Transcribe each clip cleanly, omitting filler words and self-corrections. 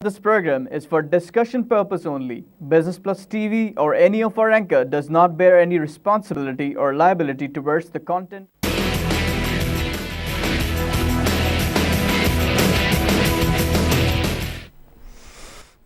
This program is for discussion purpose only. Business Plus TV or any of our anchor does not bear any responsibility or liability towards the content.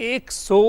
100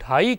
2.5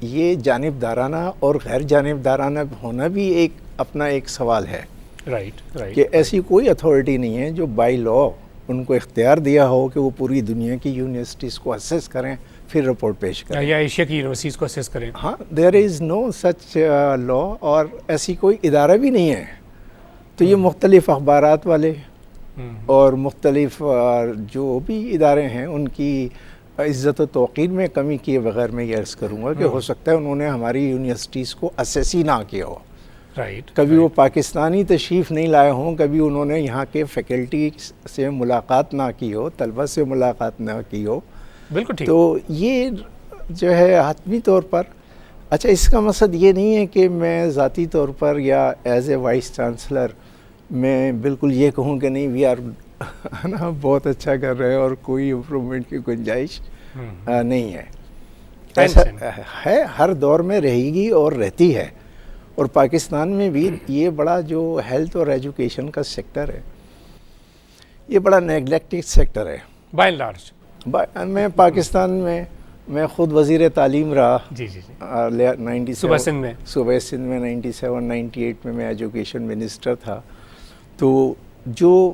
یہ جانبدارانہ اور غیر جانبدارانہ ہونا بھی ایک اپنا ایک سوال ہے رائٹ کہ ایسی کوئی اتھارٹی نہیں ہے جو بائی لا ان کو اختیار دیا ہو کہ وہ پوری دنیا کی یونیورسٹیز کو اسیس کریں پھر رپورٹ پیش کریں یا ایشیا کی یونیورسٹیز کو اسیس کریں. ہاں دیر از نو سچ لا اور ایسی کوئی ادارہ بھی نہیں ہے. تو یہ مختلف اخبارات والے اور مختلف جو بھی ادارے ہیں ان کی عزت و توقیر میں کمی کیے بغیر میں یہ عرض کروں گا کہ ہو سکتا ہے انہوں نے ہماری یونیورسٹیز کو اسیس ہی نہ کیا ہو. رائٹ کبھی وہ پاکستانی تشریف نہیں لائے ہوں, کبھی انہوں نے یہاں کے فیکلٹی سے ملاقات نہ کی ہو, طلبہ سے ملاقات نہ کی ہو. بالکل ٹھیک. تو یہ جو ہے حتمی طور پر اچھا اس کا مقصد یہ نہیں ہے کہ میں ذاتی طور پر یا ایز اے وائس چانسلر میں بالکل یہ کہوں کہ نہیں وی آر نا بہت اچھا کر رہے ہیں اور کوئی امپرومنٹ کی گنجائش نہیں ہے. ایسا ہے, ہر دور میں رہے گی اور رہتی ہے. اور پاکستان میں بھی یہ بڑا جو ہیلتھ اور ایجوکیشن کا سیکٹر ہے یہ بڑا نیگلیکٹڈ سیکٹر ہے بائی اینڈ لارج. میں پاکستان میں خود وزیر تعلیم رہا. جی جی 97 صوبہ سندھ میں. صوبہ سندھ میں 97-98 میں ایجوکیشن منسٹر تھا. تو جو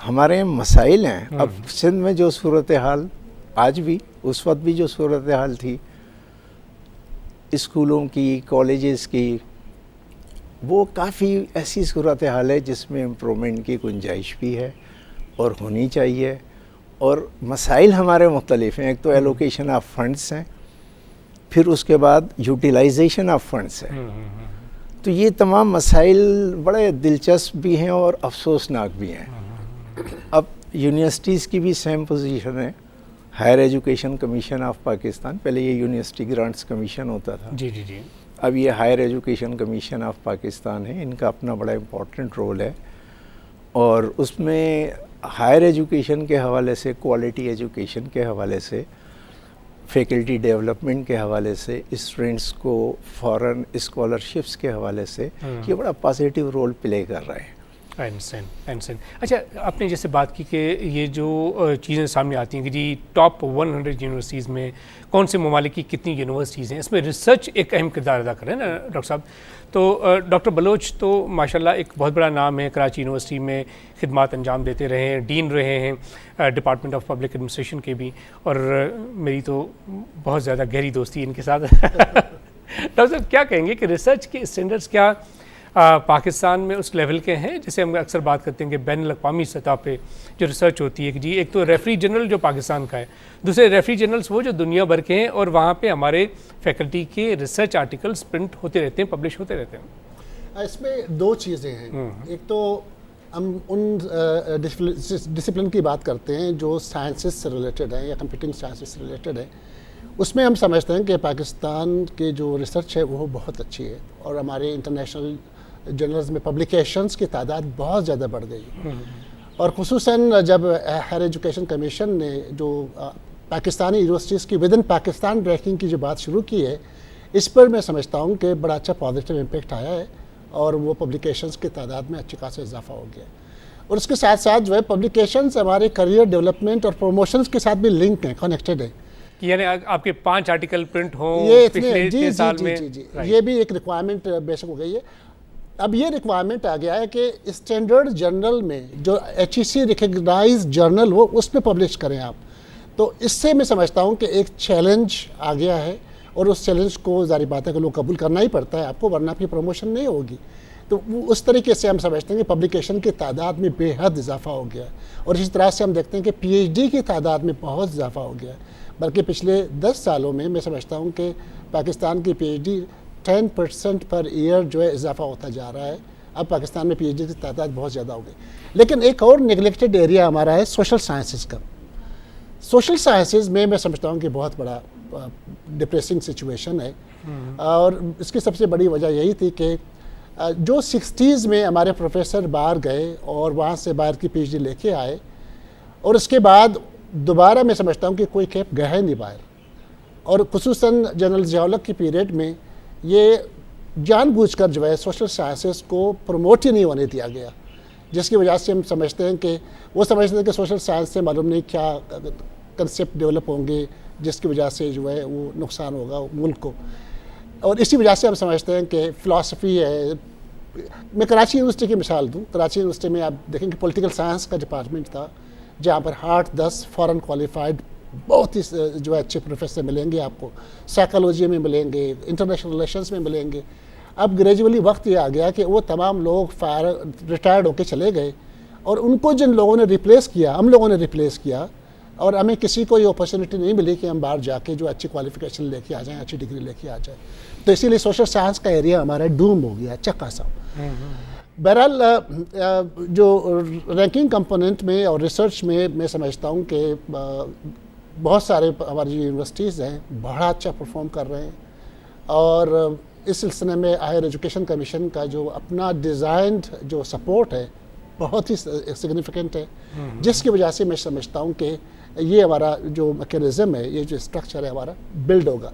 ہمارے مسائل ہیں اب سندھ میں جو صورتحال آج بھی اس وقت بھی جو صورتحال تھی اسکولوں کی کالجز کی وہ کافی ایسی صورتحال ہے جس میں امپرومنٹ کی گنجائش بھی ہے اور ہونی چاہیے. اور مسائل ہمارے مختلف ہیں. ایک تو ایلوکیشن آف فنڈس ہیں, پھر اس کے بعد یوٹیلائزیشن آف فنڈس ہے. تو یہ تمام مسائل بڑے دلچسپ بھی ہیں اور افسوسناک بھی ہیں. اب یونیورسٹیز کی بھی سیم پوزیشن ہے. Higher education commission of Pakistan, پہلے یہ یونیورسٹی گرانٹس کمیشن ہوتا تھا, جی جی جی, اب یہ higher education commission of Pakistan ہے. ان کا اپنا بڑا امپورٹنٹ رول ہے اور اس میں ہائر ایجوکیشن کے حوالے سے, کوالٹی ایجوکیشن کے حوالے سے, فیکلٹی ڈیولپمنٹ کے حوالے سے, اسٹوڈنٹس کو فارن اسکالرشپس کے حوالے سے یہ بڑا پازیٹیو رول پلے کر رہا ہے. اچھا آپ نے جیسے بات کی کہ یہ جو چیزیں سامنے آتی ہیں کہ جی ٹاپ 100 یونیورسٹیز میں کون سے ممالک کی کتنی یونیورسٹیز ہیں, اس میں ریسرچ ایک اہم کردار ادا کر رہے ہیں نا ڈاکٹر صاحب. تو ڈاکٹر بلوچ تو ماشاءاللہ ایک بہت بڑا نام ہے, کراچی یونیورسٹی میں خدمات انجام دیتے رہے ہیں, ڈین رہے ہیں ڈپارٹمنٹ آف پبلک ایڈمنسٹریشن کے بھی, اور میری تو بہت زیادہ گہری دوستی ان کے ساتھ. ڈاکٹر صاحب کیا کہیں گے کہ ریسرچ کے اسٹینڈرڈس کیا پاکستان میں اس لیول کے ہیں جیسے ہم اکثر بات کرتے ہیں کہ بین الاقوامی سطح پہ جو ریسرچ ہوتی ہے کہ جی ایک تو ریفری جنرل جو پاکستان کا ہے, دوسرے ریفری جنرلز وہ جو دنیا بھر کے ہیں اور وہاں پہ ہمارے فیکلٹی کے ریسرچ آرٹیکلز پرنٹ ہوتے رہتے ہیں, پبلش ہوتے رہتے ہیں. اس میں دو چیزیں ہیں. ایک تو ہم ان ڈسپلن کی بات کرتے ہیں جو سائنسز سے ریلیٹڈ ہیں یا کمپیوٹنگ سائنسز سے ریلیٹڈ ہے. اس میں ہم سمجھتے ہیں کہ پاکستان کی جو ریسرچ ہے وہ بہت اچھی ہے اور ہمارے انٹرنیشنل جرنلز میں پبلیکیشنز کی تعداد بہت زیادہ بڑھ گئی. اور خصوصاً جب ہائر ایجوکیشن کمیشن نے جو پاکستانی یونیورسٹیز کی ود ان پاکستان رینکنگ کی جو بات شروع کی ہے, اس پر میں سمجھتا ہوں کہ بڑا اچھا پازیٹیو امپیکٹ آیا ہے اور وہ پبلیکیشنز کی تعداد میں اچھی خاصا اضافہ ہو گیا. اور اس کے ساتھ ساتھ جو ہے پبلیکیشنز ہمارے کریئر ڈیولپمنٹ اور پروموشنز کے ساتھ بھی لنک ہیں, کنیکٹڈ ہیں. یعنی آپ کے 5 آرٹیکل پرنٹ ہوں یہ پچھلے 3 سال میں, یہ بھی ایک ریکوائرمنٹ بے شک ہو گئی ہے. اب یہ ریکوائرمنٹ آ گیا ہے کہ اسٹینڈرڈ جرنل میں جو HEC ریکگنائز جرنل ہو اس میں پبلش کریں آپ. تو اس سے میں سمجھتا ہوں کہ ایک چیلنج آ گیا ہے اور اس چیلنج کو ظاہر بات ہے کہ لوگ قبول کرنا ہی پڑتا ہے آپ کو, ورنہ آپ کی پروموشن نہیں ہوگی. تو اس طریقے سے ہم سمجھتے ہیں کہ پبلیکیشن کی تعداد میں بے حد اضافہ ہو گیا ہے. اور اسی طرح سے ہم دیکھتے ہیں کہ PhD کی تعداد میں بہت اضافہ ہو گیا ہے. بلکہ پچھلے 10 سالوں میں سمجھتا ہوں کہ پاکستان کی PhD 10% پر ایئر جو ہے اضافہ ہوتا جا رہا ہے. اب پاکستان میں PhD کی تعداد بہت زیادہ ہو گئی. لیکن ایک اور نیگلیکٹڈ ایریا ہمارا ہے سوشل سائنسز کا. سوشل سائنسز میں سمجھتا ہوں کہ بہت بڑا ڈپریسنگ سچویشن ہے. اور اس کی سب سے بڑی وجہ یہی تھی کہ جو 60s میں ہمارے پروفیسر باہر گئے اور وہاں سے باہر کی PhD لے کے آئے اور اس کے بعد دوبارہ میں سمجھتا ہوں کہ کوئی کیپ گئے نہیں باہر. اور خصوصاً جنرل ضیاء-الحق کی پیریڈ میں یہ جان بوجھ کر جو ہے سوشل سائنسز کو پروموٹ ہی نہیں ہونے دیا گیا, جس کی وجہ سے ہم سمجھتے ہیں کہ وہ سمجھتے ہیں کہ سوشل سائنس سے معلوم نہیں کیا کنسیپٹ ڈیولپ ہوں گے جس کی وجہ سے جو ہے وہ نقصان ہوگا ملک کو. اور اسی وجہ سے ہم سمجھتے ہیں کہ فلاسفی ہے. میں کراچی یونیورسٹی کی مثال دوں. کراچی یونیورسٹی میں آپ دیکھیں کہ پولیٹیکل سائنس کا ڈپارٹمنٹ تھا جہاں پر 8-10 فارن کوالیفائڈ بہت ہی جو ہے اچھے پروفیسر ملیں گے آپ کو, سائیکالوجی میں ملیں گے, انٹرنیشنل ریلیشنز میں ملیں گے. اب گریجولی وقت یہ آ گیا کہ وہ تمام لوگ ریٹائرڈ ہو کے چلے گئے, اور ان کو جن لوگوں نے ریپلیس کیا, ہم لوگوں نے ریپلیس کیا, اور ہمیں کسی کو یہ اپرچونیٹی نہیں ملی کہ ہم باہر جا کے جو اچھی کوالیفیکیشن لے کے آ جائیں, اچھی ڈگری لے کے آ جائیں. تو اسی لیے سوشل سائنس کا ایریا ہمارا ڈوم ہو گیا اچھا خاصا. بہرحال جو رینکنگ کمپوننٹ میں اور ریسرچ میں سمجھتا ہوں کہ بہت سارے ہماری جو یونیورسٹیز ہیں بڑا اچھا پرفارم کر رہے ہیں, اور اس سلسلے میں ہائر ایجوکیشن کمیشن کا جو اپنا ڈیزائنڈ جو سپورٹ ہے بہت ہی سگنیفیکنٹ ہے, جس کی وجہ سے میں سمجھتا ہوں کہ یہ ہمارا جو میکینزم ہے, یہ جو اسٹرکچر ہے ہمارا بلڈ ہوگا.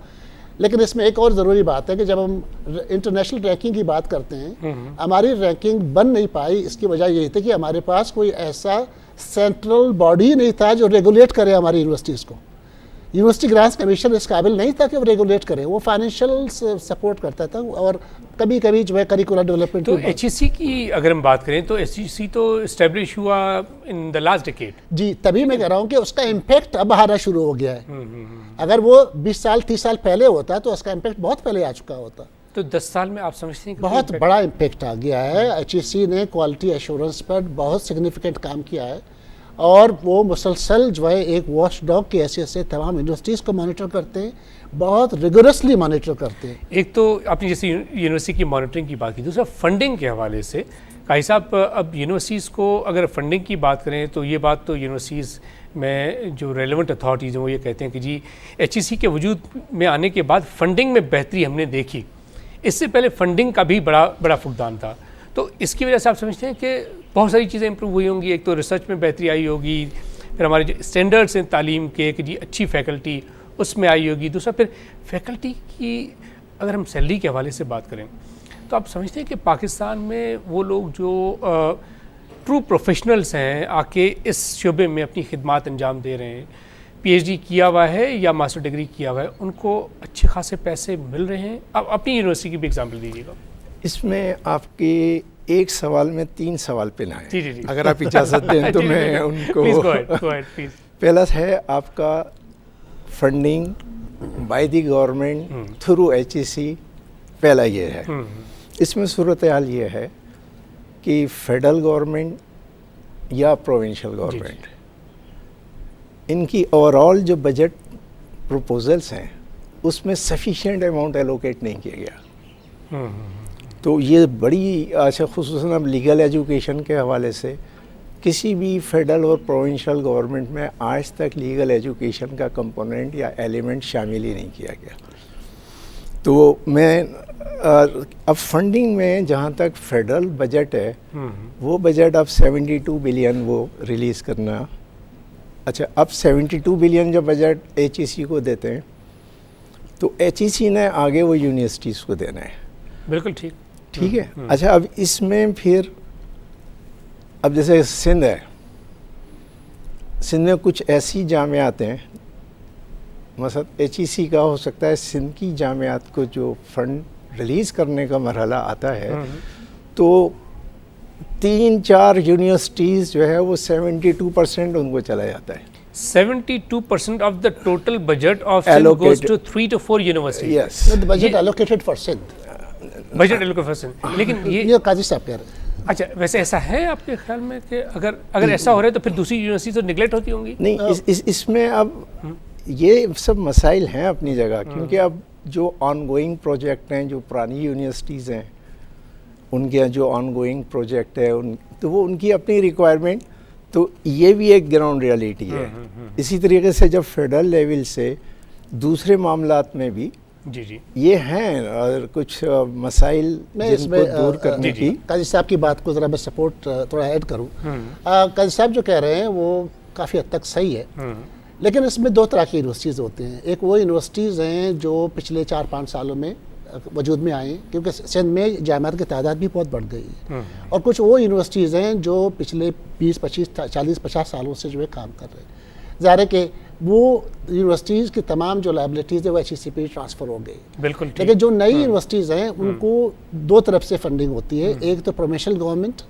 لیکن اس میں ایک اور ضروری بات ہے کہ جب ہم انٹرنیشنل رینکنگ کی بات کرتے ہیں, ہماری رینکنگ بن نہیں پائی. اس کی وجہ یہی تھی کہ ہمارے پاس کوئی ایسا سینٹرل باڈی نہیں تھا جو ریگولیٹ کرے ہماری یونیورسٹیز کو. یونیورسٹی گرانٹس کمیشن اس قابل نہیں تھا کہ وہ ریگولیٹ کرے, وہ فائنینشیل سپورٹ کرتا تھا, اور کبھی کبھی جو ہے کریکولر ڈیولپمنٹ. تو ایچ ایس سی کی اگر ہم بات کریں تو ایچ ایس سی تو اسٹیبلش ہوا ان دا لاسٹ ڈیکیڈ. جی, تبھی میں کہہ رہا ہوں کہ اس کا امپیکٹ اب آنا شروع ہو گیا ہے. اگر وہ 20-30 سال پہلے ہوتا تو اس کا امپیکٹ بہت پہلے آ چکا ہوتا. تو 10 سال میں آپ سمجھتے ہیں کہ بہت بڑا امپیکٹ آ گیا ہے. ایچ ایس سی نے کوالٹی ایشورنس پر بہت سگنیفیکنٹ کام کیا ہے, اور وہ مسلسل جو ہے ایک واچ ڈاگ کی حیثیت سے تمام یونیورسٹیز کو مانیٹر کرتے ہیں, بہت ریگورسلی مانیٹر کرتے ہیں. ایک تو آپ نے جیسے یونیورسٹی کی مانیٹرنگ کی بات کی, دوسرا فنڈنگ کے حوالے سے قاضی صاحب اب یونیورسٹیز کو اگر فنڈنگ کی بات کریں تو یہ بات تو یونیورسٹیز میں جو ریلیونٹ اتھارٹیز ہیں وہ یہ کہتے ہیں کہ جی ایچ ای سی کے وجود میں آنے کے بعد فنڈنگ میں بہتری ہم نے دیکھی, اس سے پہلے فنڈنگ کا بھی بڑا فقدان تھا. تو اس کی وجہ سے آپ سمجھتے ہیں کہ بہت ساری چیزیں امپروو ہوئی ہوں گی. ایک تو ریسرچ میں بہتری آئی ہوگی, پھر ہمارے جو اسٹینڈرڈس ہیں تعلیم کے کہ جی اچھی فیکلٹی اس میں آئی ہوگی. دوسرا پھر فیکلٹی کی اگر ہم سیلری کے حوالے سے بات کریں تو آپ سمجھتے ہیں کہ پاکستان میں وہ لوگ جو ٹرو پروفیشنلز ہیں آ کے اس شعبے میں اپنی خدمات انجام دے رہے ہیں, پی ایچ ڈی کیا ہوا ہے یا ماسٹر ڈگری کیا ہوا ہے, ان کو اچھے خاصے پیسے مل رہے ہیں؟ آپ اپنی یونیورسٹی کی بھی ایگزامپل دیجیے گا. اس میں آپ کے ایک سوال میں 3 سوال پنہائے ہیں. جی. اگر آپ اجازت دیں تو میں ان کو پہلا ہے آپ کا funding by the government through H E C. پہلا یہ ہے. اس میں صورتحال یہ ہے کہ فیڈرل گورنمنٹ یا پروونشل گورنمنٹ ان کی اوور آل جو بجٹ پروپوزلس ہیں اس میں سفیشینٹ اماؤنٹ ایلوکیٹ نہیں کیا گیا. تو یہ بڑی اچھا خصوصاً اب لیگل ایجوکیشن کے حوالے سے کسی بھی فیڈرل اور پروونشل گورنمنٹ میں آج تک لیگل ایجوکیشن کا کمپوننٹ یا ایلیمنٹ شامل ہی نہیں کیا گیا. تو میں اب فنڈنگ میں جہاں تک فیڈرل بجٹ ہے وہ بجٹ اب 72 بلین وہ ریلیز کرنا. اچھا, اب 72 بلین جو بجٹ ایچ ای سی کو دیتے ہیں تو ایچ ای سی نے آگے وہ یونیورسٹیز کو دینا ہے. بالکل ٹھیک ہے. اچھا, اب اس میں پھر اب جیسے سندھ ہے, سندھ میں کچھ ایسی جامعات ہیں مثلا ایچ ای سی کا ہو سکتا ہے سندھ کی جامعات کو جو فنڈ ریلیز کرنے کا مرحلہ آتا ہے تو 3-4 یونیورسٹیز جو ہے وہ 72% ان کو چلا جاتا ہے. 72% of the total budget of Sindh goes to 3 to 4 universities. Yes. The budget allocated for Sindh. Budget allocated for Sindh. لیکن یہ قاضی صاحب کہہ رہے ہیں. اچھا, ویسے ایسا ہے آپ کے خیال میں کہ اگر ایسا ہو رہا ہے تو پھر دوسری یونیورسٹی تو نگلیکٹ ہوتی ہوں گی؟ نہیں, اس میں اب یہ سب مسائل ہیں اپنی جگہ, کیونکہ اب جو آن گوئنگ پروجیکٹ ہیں جو پرانی یونیورسٹیز ہیں ان کے جو آن گوئنگ پروجیکٹ ہے تو وہ ان کی اپنی ریکوائرمنٹ, تو یہ بھی ایک گراؤنڈ ریالٹی ہے. اسی طریقے سے جب فیڈرل لیول سے دوسرے معاملات میں بھی جی یہ ہیں اور کچھ مسائل جن کو دور کرنے کی. قاضی صاحب کی بات کو ذرا میں سپورٹ تھوڑا ایڈ کروں. قاضی صاحب جو کہہ رہے ہیں وہ کافی حد تک صحیح ہے, لیکن اس میں 2 طرح کی یونیورسٹیز ہوتے ہیں. ایک وہ یونیورسٹیز ہیں جو پچھلے 4-5 سالوں میں وجود میں آئیں کیونکہ سندھ میں جامعات کی تعداد بھی بہت بڑھ گئی ہے, اور کچھ وہ یونیورسٹیز ہیں جو پچھلے 20-25-40-50 سالوں سے جو ہے کام کر رہے ہیں. ظاہر ہے کہ وہ یونیورسٹیز کی تمام جو لائبلٹیز ہیں وہ ایچ ای سی پہ ٹرانسفر ہو گئی. بالکل. لیکن جو نئی یونیورسٹیز ہیں ان کو دو طرف سے فنڈنگ ہوتی ہے, ایک تو پروونشل گورنمنٹ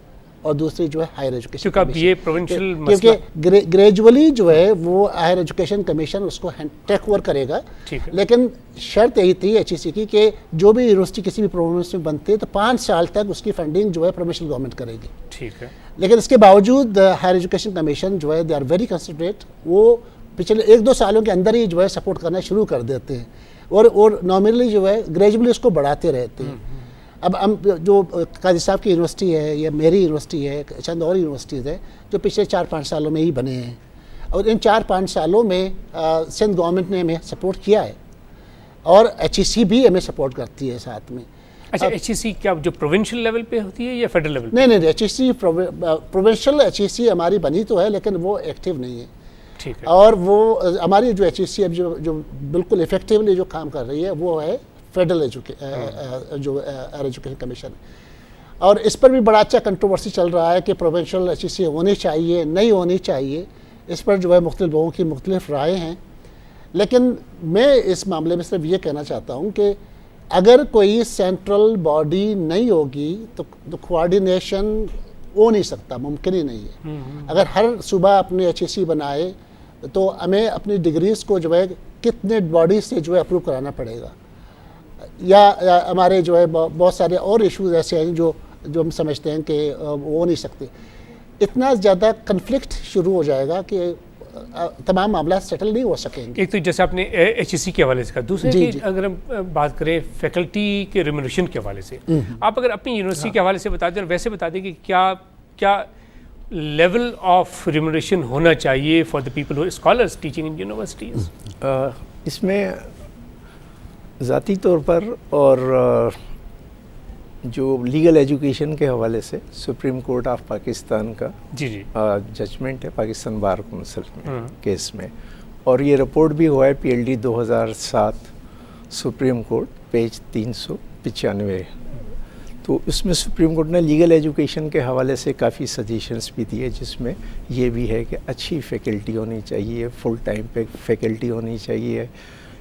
اور دوسری جو ہے ہائر ایجوکیشن. کیونکہ اب یہ پروونشل کیونکہ گریجولی جو ہے وہ ہائر ایجوکیشن کمیشن اس کو ٹیک اوور کرے گا. لیکن شرط یہی تھی ایچ ای سی کی کہ جو بھی یونیورسٹی کسی بھی پروونس میں بنتی ہے تو 5 سال تک اس کی فنڈنگ جو ہے پروونشل گورنمنٹ کرے گی. ٹھیک ہے. لیکن اس کے باوجود ہائر ایجوکیشن کمیشن جو ہے دے آر ویری کنسنٹریٹ, وہ پچھلے 1-2 سالوں کے اندر ہی جو ہے سپورٹ کرنا شروع کر دیتے ہیں اور نارملی جو ہے گریجولی اس کو بڑھاتے رہتے ہیں. اب ہم جو قاضی صاحب کی یونیورسٹی ہے یا میری یونیورسٹی ہے, چند اور یونیورسٹیز ہیں جو پچھلے 4-5 سالوں میں ہی بنے ہیں, اور ان 4-5 سالوں میں سندھ گورنمنٹ نے ہمیں سپورٹ کیا ہے اور ایچ ای سی بھی ہمیں سپورٹ کرتی ہے ساتھ میں. اچھا, ایچ ای سی کیا جو پروونشل لیول پہ ہوتی ہے یا فیڈرل لیول پہ؟ نہیں, ایچ ای سی پروونشل ایچ ای سی ہماری بنی تو ہے لیکن وہ ایکٹیو نہیں ہے. ٹھیک ہے. اور وہ ہماری جو ایچ ای سی اب جو بالکل افیکٹولی جو کام کر رہی ہے وہ ہے فیڈرل جو ایجوکیشن کمیشن. اور اس پر بھی بڑا اچھا کنٹروورسی چل رہا ہے کہ پروونشل ایچ ای سی ہونی چاہیے نہیں ہونی چاہیے. اس پر جو ہے مختلف لوگوں کی مختلف رائے ہیں. لیکن میں اس معاملے میں صرف یہ کہنا چاہتا ہوں کہ اگر کوئی سینٹرل باڈی نہیں ہوگی تو کوآرڈینیشن ہو نہیں سکتا, ممکن ہی نہیں ہے. اگر ہر صوبہ اپنے ایچ ای سی بنائے تو ہمیں اپنی ڈگریز کو جو ہے کتنے باڈی سے جو ہے اپروو کرانا پڑے گا, یا ہمارے جو ہے بہت سارے اور ایشوز ایسے ہیں جو ہم سمجھتے ہیں کہ وہ ہو نہیں سکتے. اتنا زیادہ کنفلکٹ شروع ہو جائے گا کہ تمام معاملات سیٹل نہیں ہو سکیں گے. ایک تو جیسے آپ نے ایچ ای سی کے حوالے سے کہا, دوسرے اگر ہم بات کریں فیکلٹی کے ریمونریشن کے حوالے سے, آپ اگر اپنی یونیورسٹی کے حوالے سے بتا دیں اور ویسے بتا دیں کہ کیا لیول آف ریمونریشن ہونا چاہیے for the people who scholars teaching in universities. اس میں ذاتی طور پر اور جو لیگل ایجوکیشن کے حوالے سے سپریم کورٹ آف پاکستان کا ججمنٹ ہے پاکستان بار کونسل میں کیس میں, اور یہ رپورٹ بھی ہوا ہے P L D 2007 supreme court page 395. تو اس میں سپریم کورٹ نے لیگل ایجوکیشن کے حوالے سے کافی سجیشنز بھی دیے, جس میں یہ بھی ہے کہ اچھی فیکلٹی ہونی چاہیے, فل ٹائم پہ فیکلٹی ہونی چاہیے,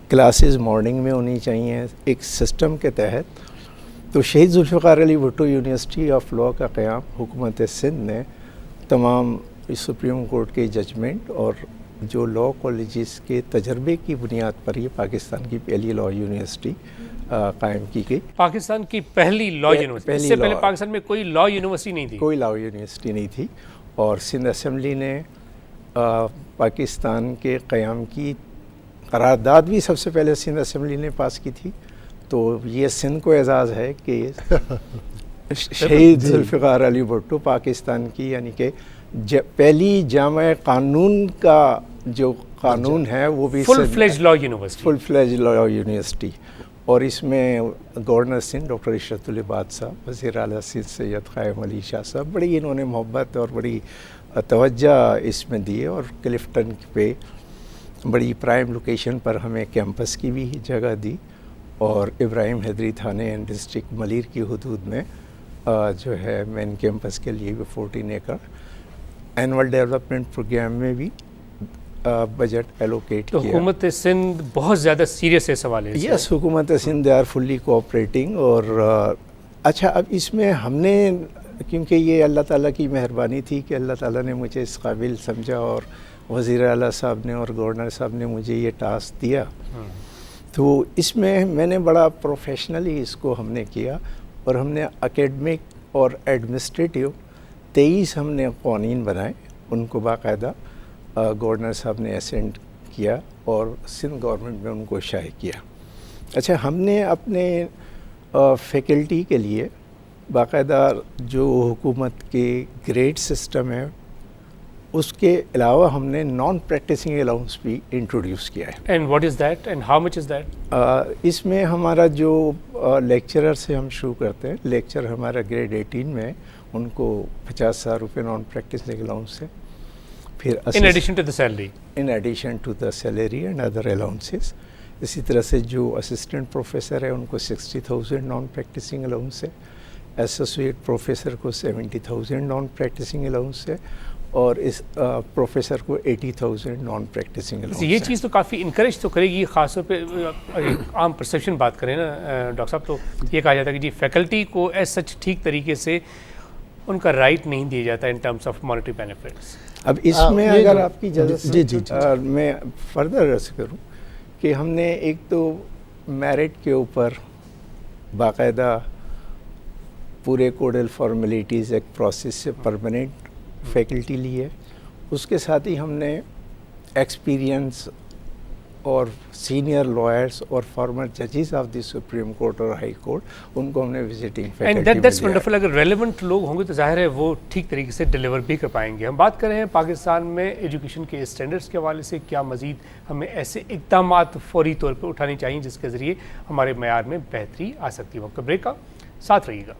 کلاسز مارننگ میں ہونی چاہیے ایک سسٹم کے تحت. تو شہید Zulfiqar Ali Bhutto university of law کا قیام حکومت سندھ نے تمام سپریم کورٹ کے ججمنٹ اور جو لاء کالجز کے تجربے کی بنیاد پر یہ پاکستان کی پہلی لاء یونیورسٹی قائم کی گئی. پاکستان کی پہلی لاء یونیورسٹی, اس سے پہلے پاکستان میں کوئی لاء یونیورسٹی نہیں تھی. کوئی لاء یونیورسٹی نہیں تھی. اور سندھ اسمبلی نے پاکستان کے قیام کی قرارداد بھی سب سے پہلے سندھ اسمبلی نے پاس کی تھی. تو یہ سندھ کو اعزاز ہے کہ شہید ذوالفقار علی بھٹو پاکستان کی یعنی کہ پہلی جامع قانون کا جو قانون ہے وہ بھی فل فلیج لاء یونیورسٹی, فل فلیج لاء یونیورسٹی. اور اس میں گورنر سندھ ڈاکٹر عشرت العباد صاحب, وزیر اعلیٰ سندھ سید قائم علی شاہ صاحب, بڑی انہوں نے محبت اور بڑی توجہ اس میں دی, اور کلفٹن پہ بڑی پرائم لوکیشن پر ہمیں کیمپس کی بھی جگہ دی, اور ابراہیم حیدری تھانے اینڈ ڈسٹرکٹ ملیر کی حدود میں جو ہے مین کیمپس کے لیے بھی 14 ایکڑ اینول ڈیولپمنٹ پروگرام میں بھی بجٹ ایلوکیٹ کیا. حکومت سندھ بہت زیادہ سیریس ہے سوال ہے. یس, حکومت Sindh they are fully cooperating. اور اچھا, اب اس میں ہم نے کیونکہ یہ اللہ تعالیٰ کی مہربانی تھی کہ اللہ تعالیٰ نے مجھے اس قابل سمجھا, اور وزیر اعلیٰ صاحب نے اور گورنر صاحب نے مجھے یہ ٹاسک دیا, تو اس میں نے بڑا پروفیشنلی اس کو ہم نے کیا. اور ہم نے اکیڈمک اور ایڈمنسٹریٹیو 23 ہم نے قوانین بنائے, ان کو باقاعدہ گورنر صاحب نے اسینڈ کیا اور سندھ گورنمنٹ میں ان کو شائع کیا. اچھا, ہم نے اپنے فیکلٹی کے لیے باقاعدہ جو حکومت کے گریڈ سسٹم ہے اس کے علاوہ ہم نے نان پریکٹسنگ الاؤنس بھی انٹروڈیوس کیا ہے. And what is that and how much is that? اس میں ہمارا جو لیکچرر سے ہم شروع کرتے ہیں, لیکچر ہمارا گریڈ 18 میں ان کو 50,000 روپے نان پریکٹسنگ الاؤنس ہے. پھر in addition to the salary, in addition to the salary and other allowances. اسی طرح سے جو اسسٹنٹ پروفیسر ہے ان کو 60,000 نان پریکٹسنگ الاؤنس ہے. ایسوسیٹ پروفیسر کو 70,000 نان پریکٹسنگ الاؤنس ہے. اور اس پروفیسر کو 80,000 نان پریکٹسنگ. یہ چیز تو کافی انکریج تو کرے گی, خاص طور پہ عام پرسیپشن بات کریں نا ڈاکٹر صاحب, تو یہ کہا جاتا ہے کہ جی فیکلٹی کو ایز سچ ٹھیک طریقے سے ان کا رائٹ نہیں دیا جاتا in terms of monetary benefits. اب اس میں اگر آپ کی اجازت میں فردر عرض کروں کہ ہم نے ایک تو میرٹ کے اوپر باقاعدہ پورے کوڈل فارمیلٹیز ایک پروسیس سے پرماننٹ فیکلٹی لی ہے, اس کے ساتھ ہی ہم نے ایکسپیرینس اور سینئر لائرس اور فارمر ججز آف دی سپریم کورٹ اور ہائی کورٹ, ان کو ہم نے وزٹنگ فیکلٹی میں دیٹس ونڈرفل. اگر ریلیونٹ لوگ ہوں گے تو ظاہر ہے وہ ٹھیک طریقے سے ڈیلیور بھی کر پائیں گے. ہم بات کر رہے ہیں پاکستان میں ایجوکیشن کے اسٹینڈرڈس کے حوالے سے کیا مزید ہمیں ایسے اقدامات فوری طور پہ اٹھانے چاہیے جس کے ذریعے ہمارے معیار میں بہتری آ سکتی ہے. وقت بریک کا ساتھ رہیے گا.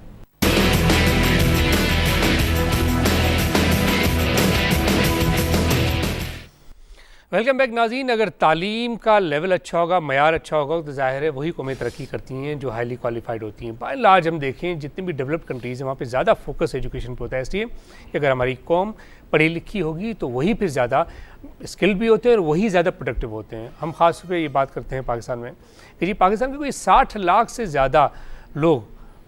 ویلکم بیک ناظرین. اگر تعلیم کا لیول اچھا ہوگا, معیار اچھا ہوگا, تو ظاہر ہے وہی قومیں ترقی کرتی ہیں جو ہائیلی کوالیفائڈ ہوتی ہیں. بائی اینڈ لارج ہم دیکھیں جتنی بھی ڈیولپڈ کنٹریز ہیں وہاں پہ زیادہ فوکس ایجوکیشن پہ ہوتا ہے, اس لیے کہ اگر ہماری قوم پڑھی لکھی ہوگی تو وہی پھر زیادہ اسکل بھی ہوتے ہیں اور وہی زیادہ پروڈکٹیو ہوتے ہیں. ہم خاص طور پہ یہ بات کرتے ہیں پاکستان میں کہ جی پاکستان کے کوئی 60 لاکھ سے زیادہ لوگ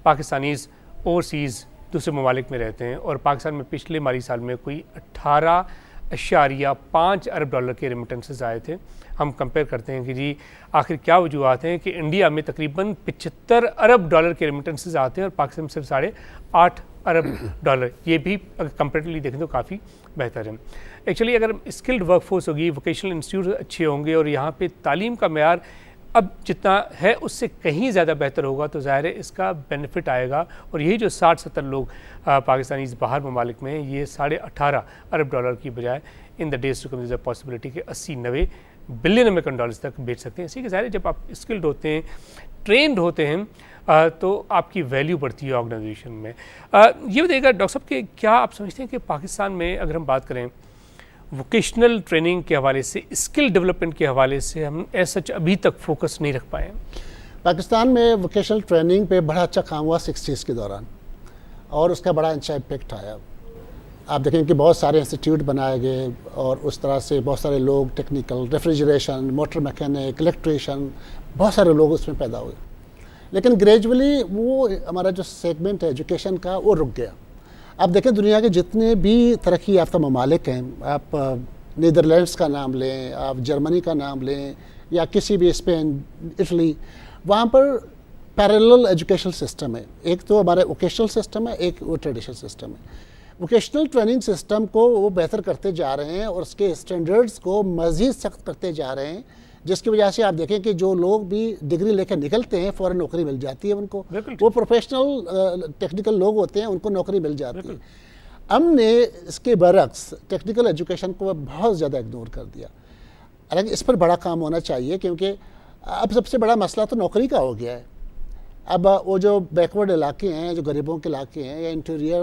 پاکستانیز اوورسیز دوسرے ممالک میں رہتے ہیں, اور پاکستان میں پچھلے مالی سال میں کوئی 18.5 ارب ڈالر کے ریمیٹنسز آئے تھے. ہم کمپیئر کرتے ہیں کہ جی آخر کیا وجوہات ہیں کہ انڈیا میں تقریباً 75 ارب ڈالر کے ریمیٹنسز آتے ہیں اور پاکستان میں صرف 8.5 ارب ڈالر. یہ بھی اگر کمپیریٹیولی دیکھیں تو کافی بہتر ہے. ایکچولی اگر اسکلڈ ورک فورس ہوگی, ووکیشنل انسٹیٹیوٹ اچھے ہوں گے اور یہاں پہ تعلیم کا معیار اب جتنا ہے اس سے کہیں زیادہ بہتر ہوگا, تو ظاہر ہے اس کا بینیفٹ آئے گا. اور یہی جو 60-70 لوگ پاکستانی باہر ممالک میں ہیں, یہ 18.5 ارب ڈالر کی بجائے in the days to come is a possibility کہ 80-90 بلین امریکن ڈالرز تک بیچ سکتے ہیں. اسی کے ظاہر ہے جب آپ اسکلڈ ہوتے ہیں, ٹرینڈ ہوتے ہیں, تو آپ کی ویلیو بڑھتی ہے آرگنائزیشن میں. یہ بتائیے گا ڈاکٹر صاحب کہ کیا آپ سمجھتے ہیں کہ پاکستان میں اگر ہم بات کریں ووکیشنل ٹریننگ کے حوالے سے, اسکل ڈیولپمنٹ کے حوالے سے ہم ایز سچ ابھی تک فوکس نہیں رکھ پائے ہیں؟ پاکستان میں ووکیشنل ٹریننگ پہ بڑا اچھا کام ہوا 60s کے دوران, اور اس کا بڑا اچھا امپیکٹ آیا. آپ دیکھیں کہ بہت سارے انسٹیٹیوٹ بنائے گئے اور اس طرح سے بہت سارے لوگ technical, refrigeration, motor mechanic, electrician, بہت سارے لوگ اس میں پیدا ہوئے. لیکن گریجولی وہ ہمارا جو سیگمنٹ ہے ایجوکیشن کا وہ رک گیا. آپ دیکھیں دنیا کے جتنے بھی ترقی یافتہ ممالک ہیں, آپ نیدرلینڈس کا نام لیں, آپ جرمنی کا نام لیں, یا کسی بھی اسپین, اٹلی, وہاں پر پیرلل ایجوکیشنل سسٹم ہے. ایک تو ہمارا ووکیشنل سسٹم ہے, ایک وہ ٹریڈیشنل سسٹم ہے. ووکیشنل ٹریننگ سسٹم کو وہ بہتر کرتے جا رہے ہیں اور اس کے اسٹینڈرڈز کو مزید سخت کرتے جا رہے ہیں, جس کی وجہ سے آپ دیکھیں کہ جو لوگ بھی ڈگری لے کے نکلتے ہیں فوراً نوکری مل جاتی ہے ان کو. وہ پروفیشنل ٹیکنیکل لوگ ہوتے ہیں, ان کو نوکری مل جاتی ہے. ہم نے اس کے برعکس ٹیکنیکل ایجوکیشن کو بہت زیادہ اگنور کر دیا. حالانکہ اس پر بڑا کام ہونا چاہیے, کیونکہ اب سب سے بڑا مسئلہ تو نوکری کا ہو گیا ہے. اب وہ جو بیکورڈ علاقے ہیں, جو غریبوں کے علاقے ہیں, یا انٹیریئر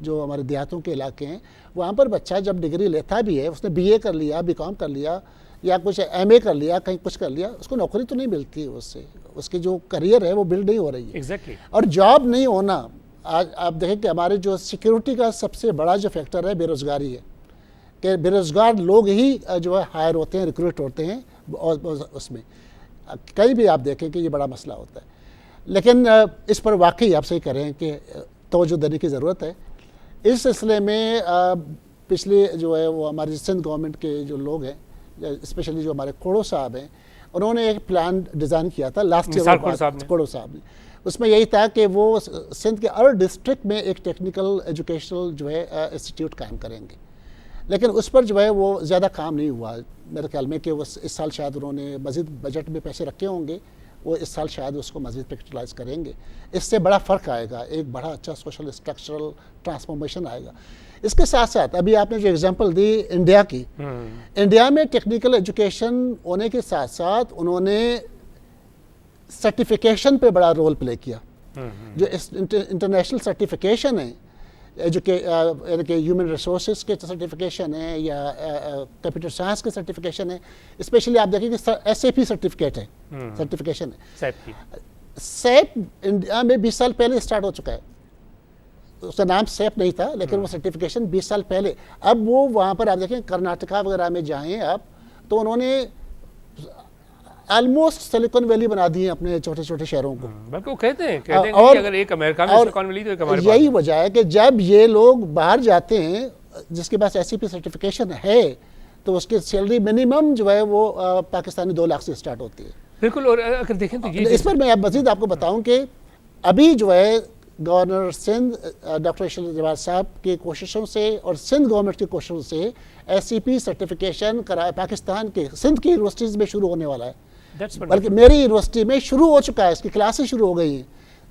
جو ہمارے دیہاتوں کے علاقے ہیں, وہاں پر بچہ جب ڈگری لیتا بھی ہے, اس نے بی اے کر لیا, بی کام کر لیا, یا کچھ ایم اے کر لیا, کہیں کچھ کر لیا, اس کو نوکری تو نہیں ملتی ہے. اس سے اس کی جو کریئر ہے وہ بلڈ نہیں ہو رہی ہے. ایگزیکٹلی. اور جاب نہیں ہونا, آج آپ دیکھیں کہ ہمارے جو سیکیورٹی کا سب سے بڑا جو فیکٹر ہے بے روزگاری ہے, کہ بے روزگار لوگ ہی جو ہے ہائر ہوتے ہیں, ریکروٹ ہوتے ہیں, اور اس میں کہیں بھی آپ دیکھیں کہ یہ بڑا مسئلہ ہوتا ہے. لیکن اس پر واقعی آپ صحیح کریں کہ توجہ دینے کی ضرورت ہے. اس سلسلے میں پچھلے جو ہے وہ ہماری سندھ گورنمنٹ کے جو لوگ ہیں, اسپیشلی جو ہمارے کھوڑو صاحب ہیں, انہوں نے ایک پلان ڈیزائن کیا تھا لاسٹ ایئر. کھوڑو صاحب نے اس میں یہی تھا کہ وہ سندھ کے ہر ڈسٹرکٹ میں ایک ٹیکنیکل ایجوکیشنل جو ہے انسٹیٹیوٹ قائم کریں گے. لیکن اس پر جو ہے وہ زیادہ کام نہیں ہوا میرے خیال میں, کہ وہ اس سال شاید انہوں نے مزید بجٹ میں پیسے رکھے ہوں گے, وہ اس سال شاید اس کو مزید پریکٹیلائز کریں گے. اس سے بڑا فرق آئے گا, ایک بڑا اچھا سوشل اسٹرکچرل ٹرانسفارمیشن آئے گا. اس کے ساتھ ساتھ ابھی آپ نے جو ایگزامپل دی انڈیا کی, انڈیا میں ٹیکنیکل ایجوکیشن ہونے کے ساتھ ساتھ انہوں نے سرٹیفیکیشن پہ بڑا رول پلے کیا. جو انٹرنیشنل سرٹیفیکیشن ہے, یعنی کہ ہیومن ریسورسز کے سرٹیفکیشن ہے یا کمپیوٹر سائنس کے سرٹیفکیشن ہے, اسپیشلی آپ دیکھیں کہ ایس اے پی سرٹیفکیٹ ہے, سرٹیفکیشن ہے. سیپ انڈیا میں 20 سال پہلے اسٹارٹ ہو چکا ہے. اس کا نام سیپ نہیں تھا لیکن وہ سرٹیفکیشن 20 سال پہلے. اب وہ وہاں پر آپ دیکھیں کرناٹکا وغیرہ میں جائیں آپ تو انہوں نے آلموسٹ سلیکن ویلی بنا دی ہیں اپنے چھوٹے چھوٹے شہروں کو. بلکہ وہ کہتے ہیں کہ اگر ایک امریکہ میں سلیکن ویلی تو ایک ہمارے پاس. یہی وجہ ہے کہ جب یہ لوگ باہر جاتے ہیں جس کے پاس ایس سی پی سرٹیفکیشن ہے تو اس کی سیلری منیمم جو ہے وہ پاکستانی 2 لاکھ سے اسٹارٹ ہوتی ہے. بالکل. اور اگر دیکھیں تو یہ اس پر میں مزید آپ کو بتاؤں کہ ابھی جو ہے گورنر سندھ ڈاکٹر ارشد جواد صاحب کی کوششوں سے اور سندھ گورنمنٹ کی کوششوں سے ایس سی پی سرٹیفکیشن پاکستان کے سندھ کی یونیورسٹیز میں شروع ہونے والا ہے. بلکہ میری یونیورسٹی میں شروع ہو چکا ہے, اس کی کلاسیں شروع ہو گئی ہیں.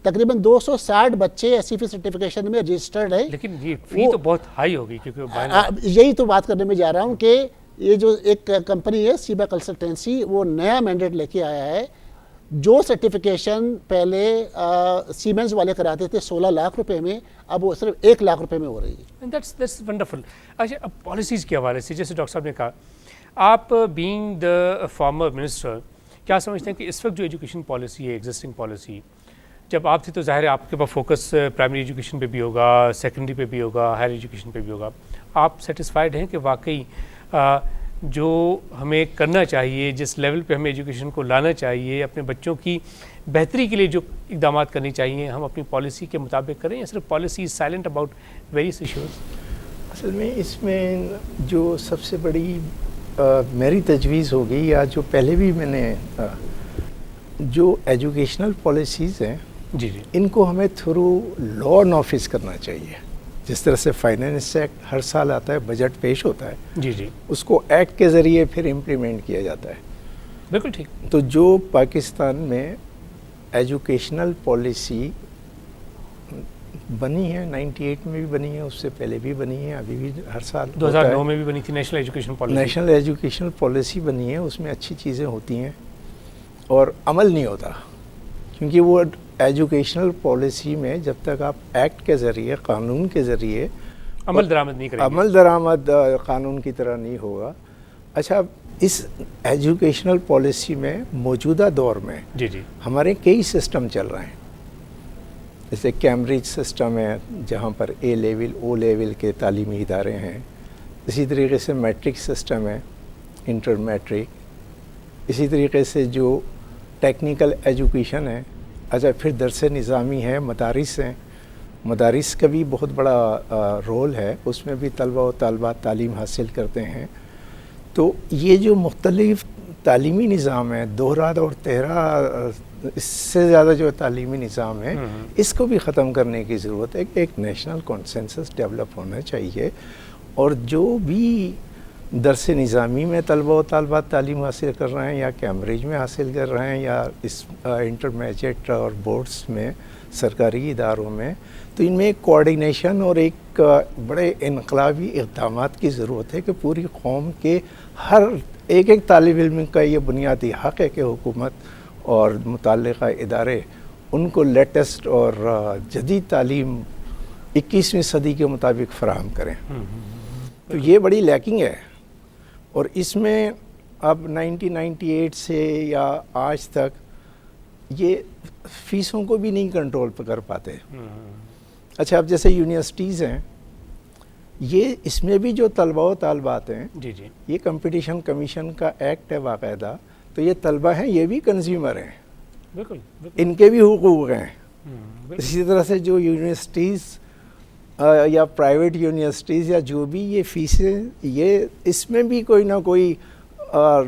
تقریباً 260 بچے ایس سی پی سرٹیفکیشن میں رجسٹرڈ ہیں. لیکن یہ فی تو بہت ہائی ہوگی کیونکہ یہی تو بات کرنے میں جا رہا ہوں کہ یہ جو ایک کمپنی ہے سیبا کنسلٹنسی وہ نیا مینڈیٹ لے کے آیا ہے. جو سرٹیفکیشن پہلے سیمنز والے کراتے تھے 16 لاکھ روپے میں, اب وہ صرف 1 لاکھ روپے میں ہو رہی ہے. That's wonderful. اچھا, اب پالیسیز کے حوالے سے جیسے ڈاکٹر صاحب نے کہا, آپ بینگ دا فارمر منسٹر کیا سمجھتے ہیں کہ اس وقت جو ایجوکیشن پالیسی ہے, ایگزسٹنگ پالیسی, جب آپ تھے تو ظاہر ہے آپ کے پاس فوکس پرائمری ایجوکیشن پہ بھی ہوگا, سیکنڈری پہ بھی ہوگا, ہائر ایجوکیشن پہ بھی ہوگا. آپ سیٹسفائیڈ ہیں کہ واقعی جو ہمیں کرنا چاہیے, جس لیول پہ ہمیں ایجوکیشن کو لانا چاہیے, اپنے بچوں کی بہتری کے لیے جو اقدامات کرنی چاہیے, ہم اپنی پالیسی کے مطابق کریں, یا صرف policy is silent about various issues? اصل میں اس میں جو سب سے بڑی میری تجویز ہوگی, یا جو پہلے بھی میں نے جو ایجوکیشنل پالیسیز ہیں جی جی ان کو ہمیں تھرو لا نافذ کرنا چاہیے. جس طرح سے فائنانس ایکٹ ہر سال آتا ہے, بجٹ پیش ہوتا ہے, جی جی اس کو ایکٹ کے ذریعے پھر امپلیمنٹ کیا جاتا ہے. بالکل ٹھیک. تو جو پاکستان میں ایجوکیشنل پالیسی بنی ہے, 98 میں بھی بنی ہے, اس سے پہلے بھی بنی ہے, ابھی بھی ہر سال 2009 میں بھی بنی تھی national education policy. National educational policy بنی ہے, اس میں اچھی چیزیں ہوتی ہیں اور عمل نہیں ہوتا. کیونکہ وہ ایجوکیشنل پالیسی میں جب تک آپ ایکٹ کے ذریعے, قانون کے ذریعے عمل درآمد نہیں کریں گے, عمل درآمد قانون کی طرح نہیں ہوگا. اچھا, اس ایجوکیشنل پالیسی میں موجودہ دور میں جی جی ہمارے کئی سسٹم چل رہے ہیں. جیسے کیمبرج سسٹم ہے جہاں پر اے لیول او لیول کے تعلیمی ادارے ہیں. اسی طریقے سے میٹرک سسٹم ہے, انٹر میٹرک. اسی طریقے سے جو ٹیکنیکل ایجوکیشن ہے. اچھا, پھر درس نظامی ہے, مدارس ہیں. مدارس کا بھی بہت بڑا رول ہے, اس میں بھی طلبہ و طالبات تعلیم حاصل کرتے ہیں. تو یہ جو مختلف تعلیمی نظام ہے, دوہرا اور تہرا, اس سے زیادہ جو تعلیمی نظام ہے, اس کو بھی ختم کرنے کی ضرورت ہے. ایک نیشنل کانسنسس ڈیولپ ہونا چاہیے, اور جو بھی درس نظامی میں طلبہ و طالبات تعلیم حاصل کر رہے ہیں, یا کیمبرج میں حاصل کر رہے ہیں, یا اس انٹرمیڈیٹ اور بورڈز میں, سرکاری اداروں میں, تو ان میں ایک کوارڈینیشن اور ایک بڑے انقلابی اقدامات کی ضرورت ہے کہ پوری قوم کے ہر ایک طالب علم کا یہ بنیادی حق ہے کہ حکومت اور متعلقہ ادارے ان کو لیٹسٹ اور جدید تعلیم 21ویں صدی کے مطابق فراہم کریں. تو یہ بڑی لیکنگ ہے, اور اس میں اب 1998 سے یا آج تک یہ فیسوں کو بھی نہیں کنٹرول کر پاتے. اچھا, اب جیسے یونیورسٹیز ہیں, یہ اس میں بھی جو طلبہ و طالبات ہیں, جی جی یہ کمپٹیشن کمیشن کا ایکٹ ہے باقاعدہ, تو یہ طلبہ ہیں, یہ بھی کنزیومر ہیں, بالکل, ان کے بھی حقوق ہیں. اسی طرح سے جو یونیورسٹیز یا پرائیویٹ یونیورسٹیز یا جو بھی یہ فیسیں, یہ اس میں بھی کوئی نہ کوئی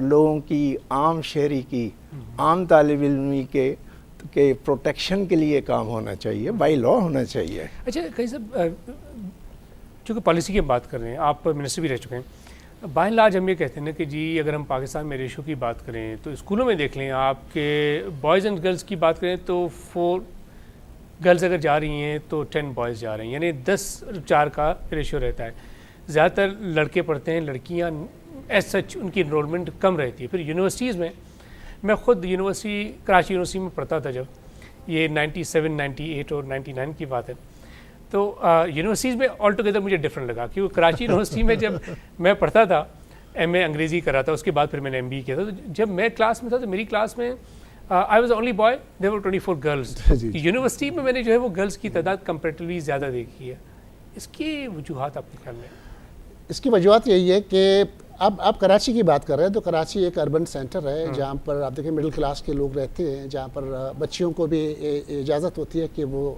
لوگوں کی, عام شہری کی, عام طالب علمی کے پروٹیکشن کے لیے کام ہونا چاہیے, بائی لا ہونا چاہیے. اچھا, کہیں صاحب چونکہ پالیسی کی بات کر رہے ہیں, آپ منسٹر بھی رہ چکے ہیں, بائی لاج ہم یہ کہتے ہیں نا کہ جی اگر ہم پاکستان میں ریشو کی بات کریں تو اسکولوں میں دیکھ لیں آپ کے بوائز اینڈ گرلز کی بات کریں تو 4 گرلز اگر جا رہی ہیں تو 10 بوائز جا رہے ہیں, یعنی 10:4 کا ریشو رہتا ہے. زیادہ تر لڑکے پڑھتے ہیں, لڑکیاں ایز سچ ان کی انرولمنٹ کم رہتی ہے. پھر یونیورسٹیز میں خود یونیورسٹی کراچی یونیورسٹی میں پڑھتا تھا, جب یہ 97, 98 اور 99 کی بات ہے, تو یونیورسٹیز میں آل ٹوگیدر مجھے ڈفرینٹ لگا. کیونکہ کراچی یونیورسٹی میں جب میں پڑھتا تھا, ایم اے انگریزی کر رہا تھا, اس کے بعد پھر میں نے ایم بی کیا تھا, تو جب میں کلاس میں تھا تو میری کلاس میں I was only boy there were 24 girls. جی. یونیورسٹی میں نے جو ہے وہ گرلس کی تعداد کمپیریٹیولی زیادہ دیکھی ہے. اس کی وجوہات آپ کے خیال میں؟ اس کی وجوہات یہی ہے کہ اب آپ کراچی کی بات کر رہے ہیں تو کراچی ایک اربن سینٹر ہے جہاں پر آپ دیکھیں مڈل کلاس کے لوگ رہتے ہیں, جہاں پر بچیوں کو بھی اجازت ہوتی ہے کہ وہ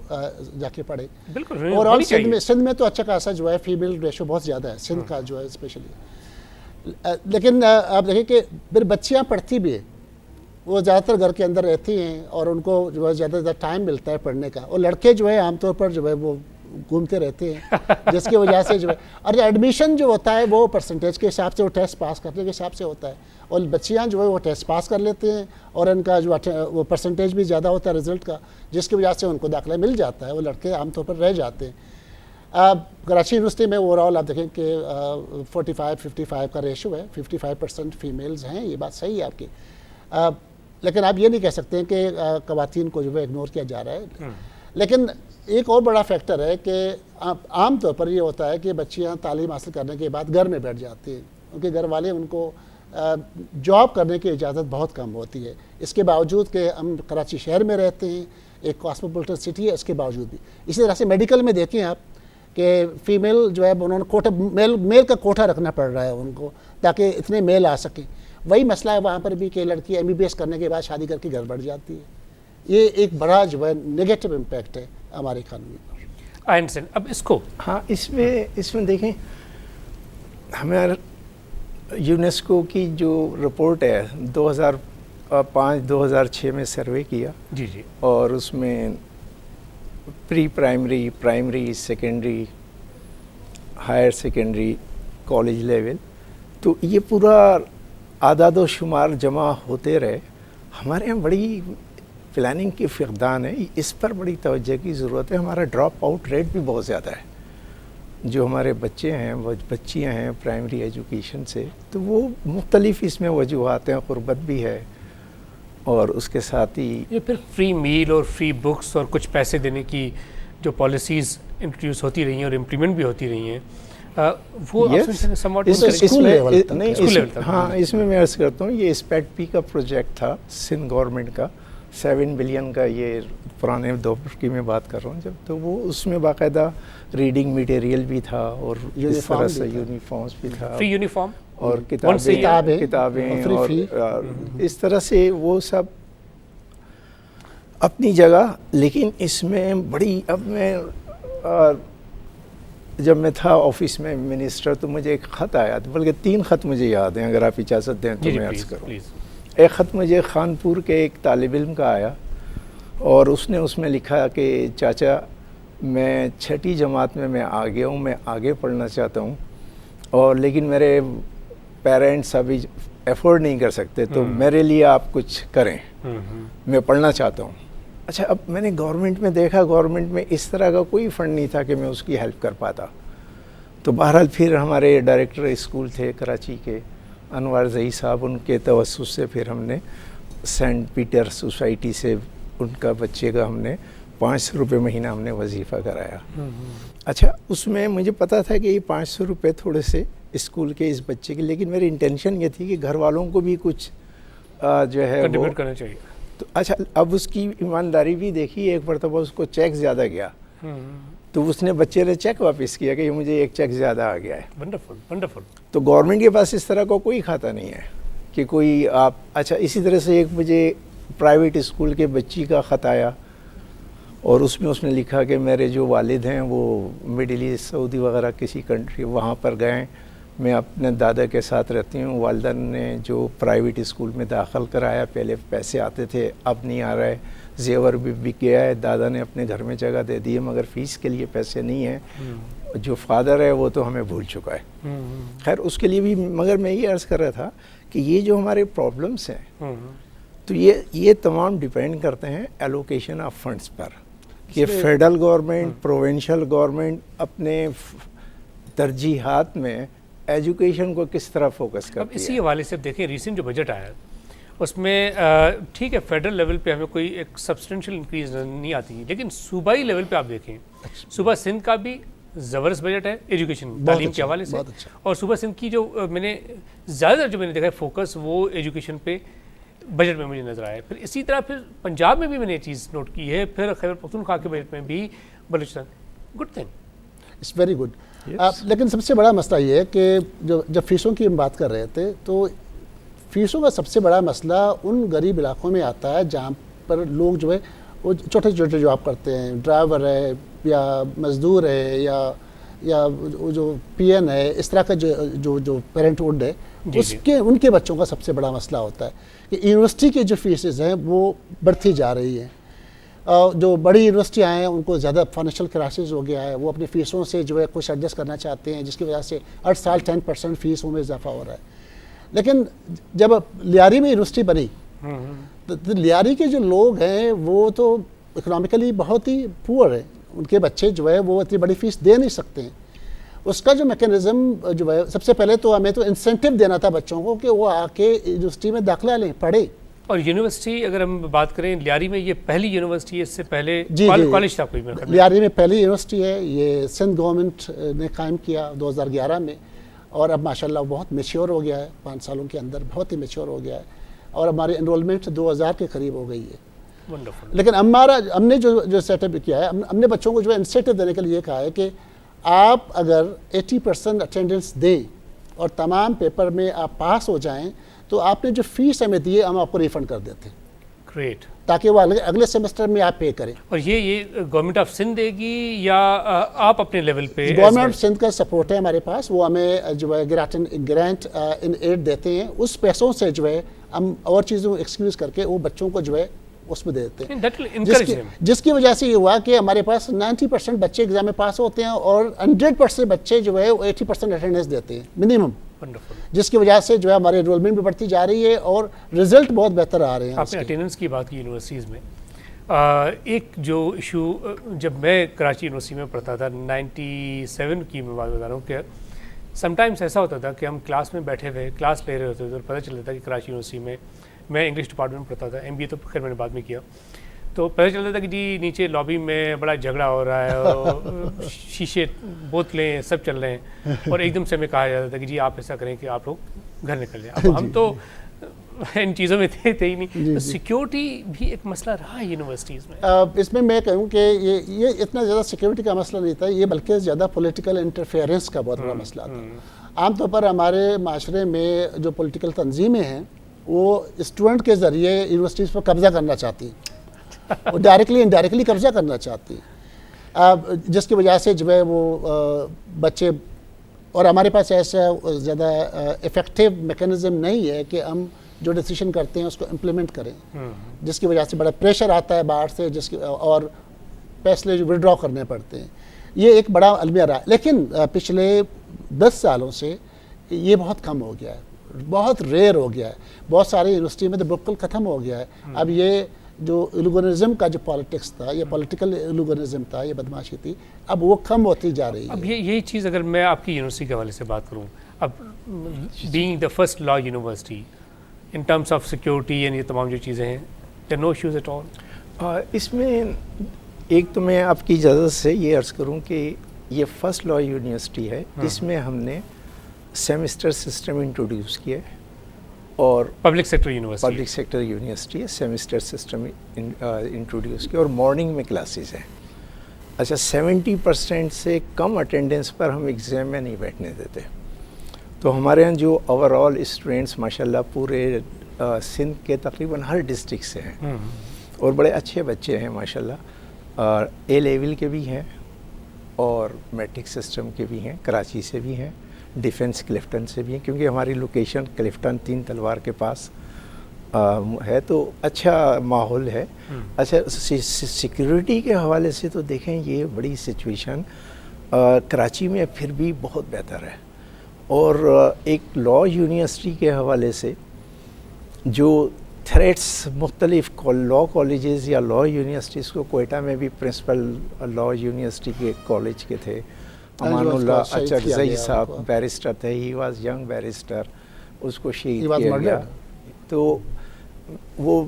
جا کے پڑھیں. بالکل. اور آل سندھ میں تو اچھا خاصا جو ہے فیمیل ریشو بہت زیادہ ہے سندھ کا جو ہے اسپیشلی. لیکن آپ دیکھیں کہ پھر بچیاں پڑھتی بھی ہیں, وہ زیادہ تر گھر کے اندر رہتی ہیں اور ان کو جو ہے زیادہ زیادہ ٹائم ملتا ہے پڑھنے کا, اور لڑکے جو ہے عام طور پر جو ہے وہ گھومتے رہتے ہیں, جس کی وجہ سے جو ہے اور ایڈمیشن جو ہوتا ہے وہ پرسنٹیج کے حساب سے, وہ ٹیسٹ پاس کرنے کے حساب سے ہوتا ہے, اور بچیاں جو ہے وہ ٹیسٹ پاس کر لیتے ہیں اور ان کا جو وہ پرسنٹیج بھی زیادہ ہوتا ہے رزلٹ کا, جس کی وجہ سے ان کو داخلہ مل جاتا ہے. وہ لڑکے عام طور پر رہ جاتے ہیں. کراچی یونیورسٹی میں اوور آل آپ دیکھیں کہ 45-55 کا ریشو ہے, 55% فیمیلز ہیں, یہ بات صحیح ہے آپ کی. لیکن آپ یہ نہیں کہہ سکتے ہیں کہ خواتین کو جو ہے اگنور کیا جا رہا ہے. لیکن ایک اور بڑا فیکٹر ہے کہ عام طور پر یہ ہوتا ہے کہ بچیاں تعلیم حاصل کرنے کے بعد گھر میں بیٹھ جاتی ہیں, ان کے گھر والے ان کو جاب کرنے کی اجازت بہت کم ہوتی ہے. اس کے باوجود کہ ہم کراچی شہر میں رہتے ہیں, ایک کاسموپولیٹن سٹی ہے, اس کے باوجود بھی. اسی طرح سے میڈیکل میں دیکھیں آپ کہ فیمیل جو ہے انہوں نے کوٹا میل کا کوٹا رکھنا پڑ رہا ہے ان کو تاکہ اتنے میل آ سکیں. وہی مسئلہ ہے وہاں پر بھی کہ لڑکی MBBS کرنے کے بعد شادی کر کے گھر بڑھ جاتی ہے. یہ ایک بڑا جو ہے نگیٹو امپیکٹ ہے ہماری اکانومی پر. اب اس کو ہاں اس میں دیکھیں, ہمارا یونیسکو کی جو رپورٹ ہے 2005-2006 میں سروے کیا, جی جی, اور اس میں pre primary, primary, secondary, higher secondary, college level, تو یہ پورا اعداد و شمار جمع ہوتے رہے. ہمارے یہاں بڑی پلاننگ کی فقدان ہے, اس پر بڑی توجہ کی ضرورت ہے. ہمارا ڈراپ آؤٹ ریٹ بھی بہت زیادہ ہے. جو ہمارے بچے ہیں, وہ بچیاں ہیں پرائمری ایجوکیشن سے, تو وہ مختلف اس میں وجوہات ہیں, غربت بھی ہے, اور اس کے ساتھ ہی یہ پھر فری میل اور فری بکس اور کچھ پیسے دینے کی جو پالیسیز انٹروڈیوس ہوتی رہی ہیں اور امپلیمنٹ بھی ہوتی رہی ہیں, وہ ہاں اس میں عرض کرتا ہوں, یہ اسپیٹ پی کا پروجیکٹ تھا سندھ گورنمنٹ کا, 7 بلین کا. یہ پرانے دور کی میں بات کر رہا ہوں جب, تو وہ اس میں باقاعدہ ریڈنگ میٹیریل بھی تھا اور اس طرح سے یونیفارمز بھی تھا, فری یونیفارم اور کتابیں اور اس طرح سے وہ سب اپنی جگہ. لیکن اس میں بڑی, اب میں جب میں تھا آفس میں منسٹر تو مجھے ایک خط آیا, بلکہ 3 خط مجھے یاد ہیں, اگر آپ اجازت دیں تو میں عرض کروں. ایک خط مجھے خانپور کے ایک طالب علم کا آیا, اور اس میں لکھا کہ چاچا میں 6ٹھی جماعت میں آ گیا ہوں, میں آگے پڑھنا چاہتا ہوں, اور لیکن میرے پیرنٹس ابھی افورڈ نہیں کر سکتے, تو میرے لیے آپ کچھ کریں, میں پڑھنا چاہتا ہوں. اچھا, اب میں نے گورنمنٹ میں دیکھا, گورنمنٹ میں اس طرح کا کوئی فنڈ نہیں تھا کہ میں اس کی ہیلپ کر پاتا. تو بہرحال پھر ہمارے ڈائریکٹر اسکول تھے کراچی کے, انوار زئی صاحب, ان کے توسط سے پھر ہم نے سینٹ پیٹر سوسائٹی سے ان کا بچے کا ہم نے 500 روپے مہینہ ہم نے وظیفہ کرایا. اچھا, اس میں مجھے پتا تھا کہ یہ 500 روپے تھوڑے سے اسکول کے اس بچے کے, لیکن میری انٹینشن یہ تھی کہ گھر والوں کو بھی کچھ جو ہے کنٹریبیوٹ کرنا چاہیے. تو اچھا, اب اس کی ایمانداری بھی دیکھی. ایک مرتبہ اس کو چیک زیادہ گیا, تو اس نے بچے نے چیک واپس کیا کہ مجھے ایک چیک زیادہ آ گیا ہے. Wonderful wonderful. تو گورنمنٹ کے پاس اس طرح کا کوئی کھاتا نہیں ہے کہ کوئی آپ. اچھا, اسی طرح سے ایک مجھے پرائیویٹ اسکول کے بچی کا خط آیا, اور اس میں نے لکھا کہ میرے جو والد ہیں وہ مڈل ایسٹ, سعودی وغیرہ کسی کنٹری, وہاں پر گئے, میں اپنے دادا کے ساتھ رہتی ہوں. والدہ نے جو پرائیویٹ اسکول میں داخل کرایا, پہلے پیسے آتے تھے, اب نہیں آ رہا ہے, زیور بھی بک گیا ہے, دادا نے اپنے گھر میں جگہ دے دی ہے, مگر فیس کے لیے پیسے نہیں ہیں. جو فادر ہے وہ تو ہمیں بھول چکا ہے. خیر, اس کے لیے بھی, مگر میں یہ عرض کر رہا تھا کہ یہ جو ہمارے پرابلمس ہیں, تو یہ تمام ڈیپینڈ کرتے ہیں ایلوکیشن آف فنڈس پر, کہ فیڈرل گورنمنٹ, پروونشل گورنمنٹ اپنے ترجیحات میں ایجوکیشن کو کس طرح فوکس کرتی ہے. اب اسی حوالے سے دیکھیں, ریسنٹ جو بجٹ آیا اس میں ٹھیک ہے فیڈرل لیول پہ ہمیں کوئی ایک سبسٹینشیل انکریز نہیں آتی, لیکن صوبائی لیول پہ آپ دیکھیں, صوبہ سندھ کا بھی زبردست بجٹ ہے ایجوکیشن تعلیم کے حوالے سے, اور صوبہ سندھ کی جو میں نے زیادہ تر جو میں نے دیکھا ہے فوکس وہ ایجوکیشن پہ بجٹ میں مجھے نظر آیا. پھر اسی طرح پھر پنجاب میں بھی میں نے یہ چیز نوٹ کی ہے, پھر خیبر پختونخوا کے بجٹ میں بھی Balochistan. Good thing. It's very good. لیکن سب سے بڑا مسئلہ یہ ہے کہ جب فیسوں کی ہم بات کر رہے تھے تو فیسوں کا سب سے بڑا مسئلہ ان غریب علاقوں میں آتا ہے جہاں پر لوگ جو ہے وہ چھوٹے چھوٹے جاب کرتے ہیں, ڈرائیور ہے یا مزدور ہے یا جو پی این ہے, اس طرح کا جو پیرنٹ ہوڈ ہے, ان کے بچوں کا سب سے بڑا مسئلہ ہوتا ہے کہ یونیورسٹی کی جو فیسز ہیں وہ بڑھتی جا رہی ہیں. جو بڑی یونیورسٹیاں ہیں ان کو زیادہ فائنینشیل کرائسس ہو گیا ہے, وہ اپنی فیسوں سے جو ہے کچھ ایڈجسٹ کرنا چاہتے ہیں, جس کی وجہ سے ہر سال 10% فیسوں میں اضافہ ہو رہا ہے. لیکن جب لیاری میں یونیورسٹی بنی تو لیاری کے جو لوگ ہیں وہ تو اکنامیکلی بہت ہی پور ہیں, ان کے بچے جو ہے وہ اتنی بڑی فیس دے نہیں سکتے ہیں. اس کا جو میکینزم جو ہے سب سے پہلے تو ہمیں تو انسینٹیو دینا تھا بچوں کو کہ وہ آ کے یونیورسٹی میں داخلہ لیں, پڑھیں. اور یونیورسٹی اگر ہم بات کریں لیاری میں یہ پہلی یونیورسٹی ہے, اس سے پہلے کالج تھا کوئی؟ لیاری میں پہلی یونیورسٹی ہے, یہ سندھ گورنمنٹ نے قائم کیا 2011 میں, اور اب ماشاءاللہ بہت میچور ہو گیا ہے, 5 سالوں کے اندر بہت ہی میچور ہو گیا ہے, اور ہماری انرولمنٹ 2000 کے قریب ہو گئی ہے. لیکن ہم نے جو سیٹ اپ کیا ہے, ہم نے بچوں کو جو ہے انسینٹیو دینے کے لیے کہا ہے کہ آپ اگر 80% اٹینڈنس دیں اور تمام پیپر میں آپ پاس ہو جائیں تو آپ نے جو فیس ہمیں دی ہے ہم آپ کو ریفنڈ کر دیتے ہیں. گریٹ. تاکہ وہ اگلے سیمسٹر میں آپ پے کریں. اور یہ گورنمنٹ آف سندھ دے گی یا آپ اپنے لیول پہ؟ گورنمنٹ آف سندھ کا سپورٹ ہے ہمارے پاس, وہ ہمیں جو ہے گرانٹ ان ایڈ دیتے ہیں, اس پیسوں سے جو ہے ہم اور چیزوں ایکسکیوز کر کے وہ بچوں کو جو ہے اس میں دے دیتے ہیں, جس کی وجہ سے یہ ہوا کہ ہمارے پاس 90% بچے ایگزام میں پاس ہوتے ہیں اور 100% بچے جو ہے وہ 80% اٹینڈنس دیتے ہیں منیمم, جس کی وجہ سے جو ہے ہماری انرولمنٹ بھی بڑھتی جا رہی ہے اور رزلٹ بہت بہتر آ رہے ہیں. آپ نے اٹینڈنس کی بات کی یونیورسٹیز میں, ایک جو ایشو جب میں کراچی یونیورسٹی میں پڑھتا تھا 97 کی میں بات بتا رہا ہوں کہ سم ٹائمس ایسا ہوتا تھا کہ ہم کلاس میں بیٹھے ہوئے کلاس لے رہے ہوتے تھے اور پتہ چلتا تھا کہ کراچی یونیورسٹی میں انگلش ڈپارٹمنٹ میں پڑھتا تھا, ایم بی اے تو خیر میں نے بعد میں کیا, تو پتہ چلتا تھا کہ جی نیچے لابی میں بڑا جھگڑا ہو رہا ہے اور شیشے بوتلیں سب چل رہے ہیں, اور ایک دم سے ہمیں کہا جاتا تھا کہ جی آپ ایسا کریں کہ آپ لوگ گھر نکل جائیں. اب ہم تو ان چیزوں میں تھے ہی نہیں. سیکیورٹی بھی ایک مسئلہ رہا ہے یونیورسٹیز میں. اس میں کہوں کہ یہ اتنا زیادہ سیکیورٹی کا مسئلہ نہیں تھا, یہ بلکہ زیادہ پولیٹیکل انٹرفیئرنس کا بہت بڑا مسئلہ تھا. عام طور پر ہمارے معاشرے میں جو پولیٹیکل تنظیمیں ہیں وہ اسٹوڈنٹ کے ذریعے یونیورسٹیز پر قبضہ کرنا چاہتی ہیں, وہ ڈائریکٹلی انڈائریکٹلی قبضہ کرنا چاہتی ہیں, جس کی وجہ سے جو ہے وہ بچے, اور ہمارے پاس ایسا زیادہ افیکٹو میکینزم نہیں ہے کہ ہم جو ڈیسیشن کرتے ہیں اس کو امپلیمنٹ کریں, جس کی وجہ سے بڑا پریشر آتا ہے باہر سے, اور فیصلے جو وڈرا کرنے پڑتے ہیں. یہ ایک بڑا المیہ رہا ہے, لیکن پچھلے 10 سالوں سے یہ بہت کم ہو گیا ہے, بہت ریئر ہو گیا ہے. بہت ساری یونیورسٹی میں تو بالکل ختم ہو گیا ہے. اب یہ جو ایلوگنزم کا جو پالیٹکس تھا, یہ پولیٹیکل ایلوگنزم تھا, یہ بدماشی تھی, اب وہ کم ہوتی جا رہی ہے. اب یہی چیز اگر میں آپ کی یونیورسٹی کے حوالے سے بات کروں, اب being the first law university in terms of security and یہ تمام جو چیزیں ہیں, دیر نو ایشوز ایٹ آل. اس میں ایک تو میں آپ کی اجازت سے یہ عرض کروں کہ یہ فرسٹ لا یونیورسٹی ہے, اس میں ہم نے سیمسٹر سسٹم انٹروڈیوس کیا ہے, اور پبلک سیکٹر یونیورسٹی ہے, سیمسٹر سسٹم انٹروڈیوس کیا, اور مارننگ میں کلاسز ہیں. اچھا 70% سے کم اٹینڈنس پر ہم ایگزام میں نہیں بیٹھنے دیتے. تو ہمارے یہاں جو اوور آل اسٹوڈنٹس ماشاء اللہ پورے سندھ کے تقریباً ہر ڈسٹرکٹ سے ہیں, اور بڑے اچھے بچے ہیں ماشاء اللہ, اے لیول کے بھی ہیں اور میٹرک سسٹم کے بھی ہیں, کراچی سے بھی ہیں, ڈیفنس کلفٹن سے بھی ہیں, کیونکہ ہماری لوکیشن کلفٹن 3 تلوار کے پاس ہے, تو اچھا ماحول ہے. اچھا سیکیورٹی کے حوالے سے تو دیکھیں یہ بڑی سچویشن کراچی میں پھر بھی بہت بہتر ہے, اور ایک لا یونیورسٹی کے حوالے سے جو تھریٹس مختلف لا کالجز یا لا یونیورسٹیز کو, کوئٹہ میں بھی پرنسپل لا یونیورسٹی کے کالج کے تھے امان اللہ اچرزئی صاحب, بیرسٹر تھے, ہی واز ینگ بیرسٹر, اس کو شہید کیا گیا. تو وہ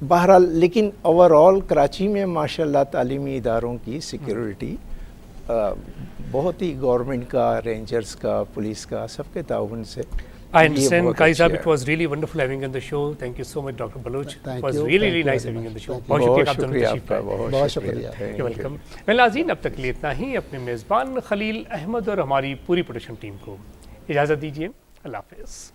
بہرحال, لیکن اوور آل کراچی میں ماشاء اللہ تعلیمی اداروں کی سیکیورٹی بہت ہی گورنمنٹ کا, رینجرز کا, پولیس کا, سب کے تعاون سے I یہ understand, بہت Qari اچھا Sahib, ہے. it was really wonderful having you on the show. Thank you so much, Dr. Baloch. Thank It was you. really, Thank really you nice very having you on the much. show. Thank you. بہت بہت شکریہ آپ دونوں شکریہ تشریف آپ کا، لائے. بہت بہت شکریہ. شکریہ. You're welcome. میں ناظرین اب تک کے لیے اتنا ہی. اپنے میزبان خلیل احمد اور ہماری پوری پروڈکشن ٹیم کو اجازت دیجیے. اللہ حافظ.